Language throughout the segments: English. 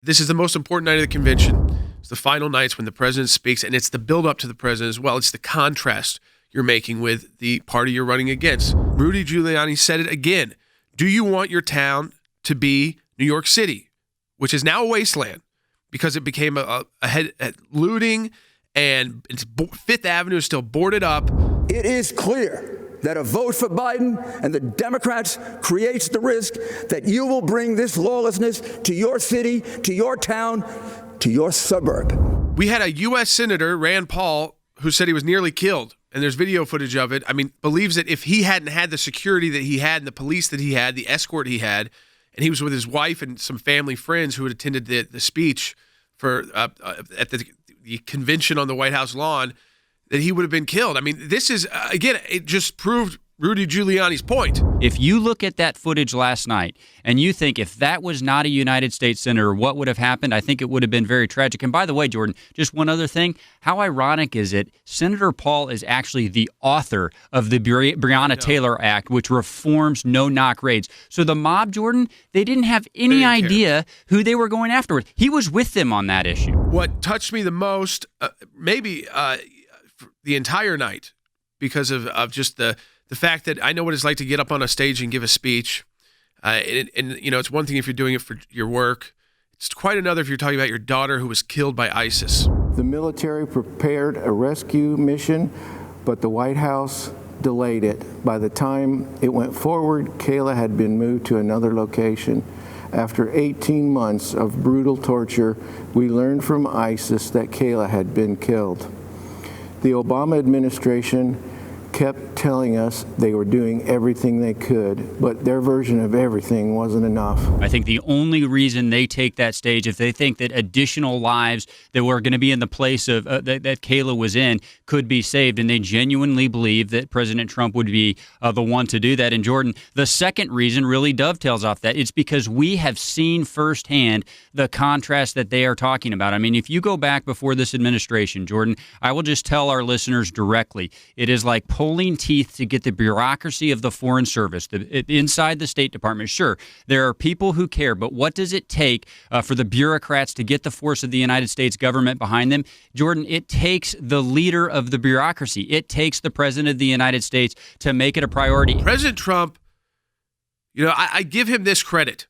This is the most important night of the convention. It's the final nights when the president speaks, and it's the build-up to the president as well. It's the contrast you're making with the party you're running against. Rudy Giuliani said it again. Do you want your town to be New York City, which is now a wasteland because it became a head at looting, and Fifth Avenue is still boarded up? It is clear that a vote for Biden and the Democrats creates the risk that you will bring this lawlessness to your city, to your town, to your suburb. We had a U.S. Senator, Rand Paul, who said he was nearly killed, and there's video footage of it. I mean, believes that if he hadn't had the security that he had and the police that he had, the escort he had, and he was with his wife and some family friends who had attended the speech for at the convention on the White House lawn, that he would have been killed. I mean, this is, again, it just proved Rudy Giuliani's point. If you look at that footage last night and you think if that was not a United States senator, what would have happened? I think it would have been very tragic. And by the way, Jordan, just one other thing. How ironic is it? Senator Paul is actually the author of the Breonna Taylor Act, which reforms no-knock raids. So the mob, Jordan, they didn't have any idea who they were going after. He was with them on that issue. What touched me the most, maybe the entire night, because of just the fact that I know what it's like to get up on a stage and give a speech. And you know, it's one thing if you're doing it for your work. It's quite another if you're talking about your daughter who was killed by ISIS. The military prepared a rescue mission, but the White House delayed it. By the time it went forward, Kayla had been moved to another location. After 18 months of brutal torture, we learned from ISIS that Kayla had been killed. The Obama administration kept telling us they were doing everything they could, but their version of everything wasn't enough. I think the only reason they take that stage, if they think that additional lives that were going to be in the place of that Kayla was in could be saved, and they genuinely believe that President Trump would be the one to do that. And Jordan, the second reason really dovetails off that. It's because we have seen firsthand the contrast that they are talking about. I mean, if you go back before this administration, Jordan, I will just tell our listeners directly, it is like pulling teeth to get the bureaucracy of the Foreign Service inside the State Department. Sure, there are people who care, but what does it take for the bureaucrats to get the force of the United States government behind them? Jordan, it takes the leader of the bureaucracy. It takes the President of the United States to make it a priority. President Trump, you know, I give him this credit.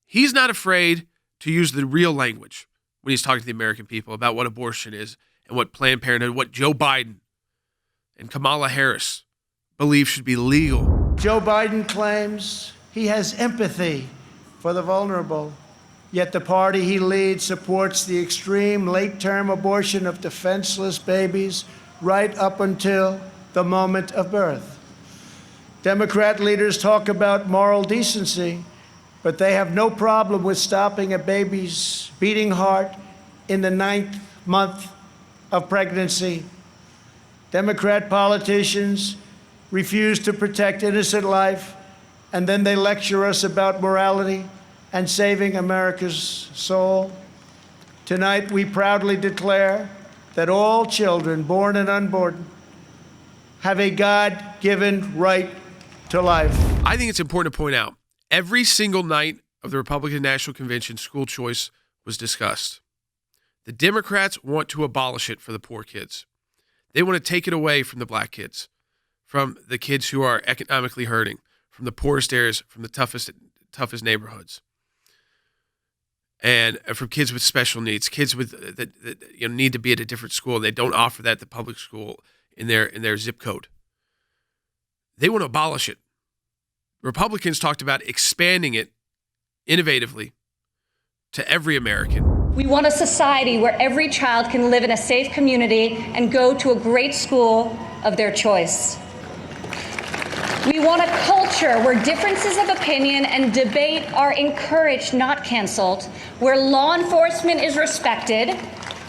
He's not afraid to use the real language when he's talking to the American people about what abortion is and what Planned Parenthood, what Joe Biden and Kamala Harris believe should be legal. Joe Biden claims he has empathy for the vulnerable, yet the party he leads supports the extreme late-term abortion of defenseless babies right up until the moment of birth. Democrat leaders talk about moral decency, but they have no problem with stopping a baby's beating heart in the 9th month of pregnancy. Democrat politicians refuse to protect innocent life, and then they lecture us about morality and saving America's soul. Tonight, we proudly declare that all children, born and unborn, have a God-given right to life. I think it's important to point out, every single night of the Republican National Convention, school choice was discussed. The Democrats want to abolish it for the poor kids. They want to take it away from the black kids, from the kids who are economically hurting, from the poorest areas, from the toughest neighborhoods, and from kids with special needs, kids with that need to be at a different school. They don't offer that at the public school in their zip code. They want to abolish it. Republicans talked about expanding it innovatively to every American. We want a society where every child can live in a safe community and go to a great school of their choice. We want a culture where differences of opinion and debate are encouraged, not canceled, where law enforcement is respected,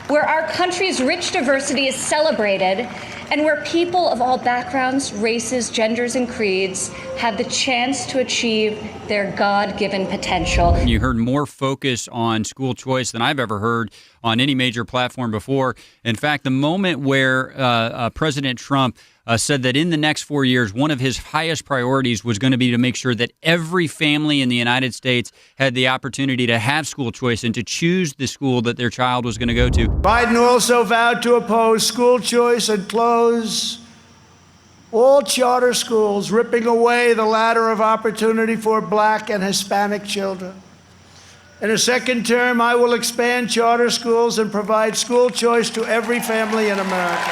where our country's rich diversity is celebrated, and where people of all backgrounds, races, genders, and creeds have the chance to achieve their God-given potential. You heard more focus on school choice than I've ever heard on any major platform before. In fact, the moment where President Trump said that in the next 4 years, one of his highest priorities was going to be to make sure that every family in the United States had the opportunity to have school choice and to choose the school that their child was going to go to. Biden also vowed to oppose school choice and close all charter schools, ripping away the ladder of opportunity for Black and Hispanic children. In a second term, I will expand charter schools and provide school choice to every family in America.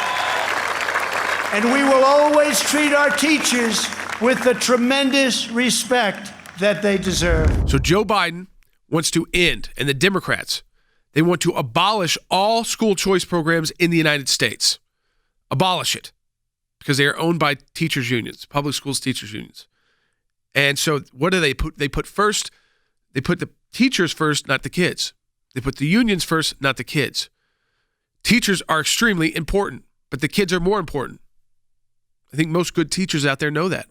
And we will always treat our teachers with the tremendous respect that they deserve. So Joe Biden wants to end, and the Democrats, they want to abolish all school choice programs in the United States. Abolish it. Because they are owned by teachers' unions, public schools teachers' unions. And so what do they put? They put first, they put the teachers first, not the kids. They put the unions first, not the kids. Teachers are extremely important, but the kids are more important. I think most good teachers out there know that.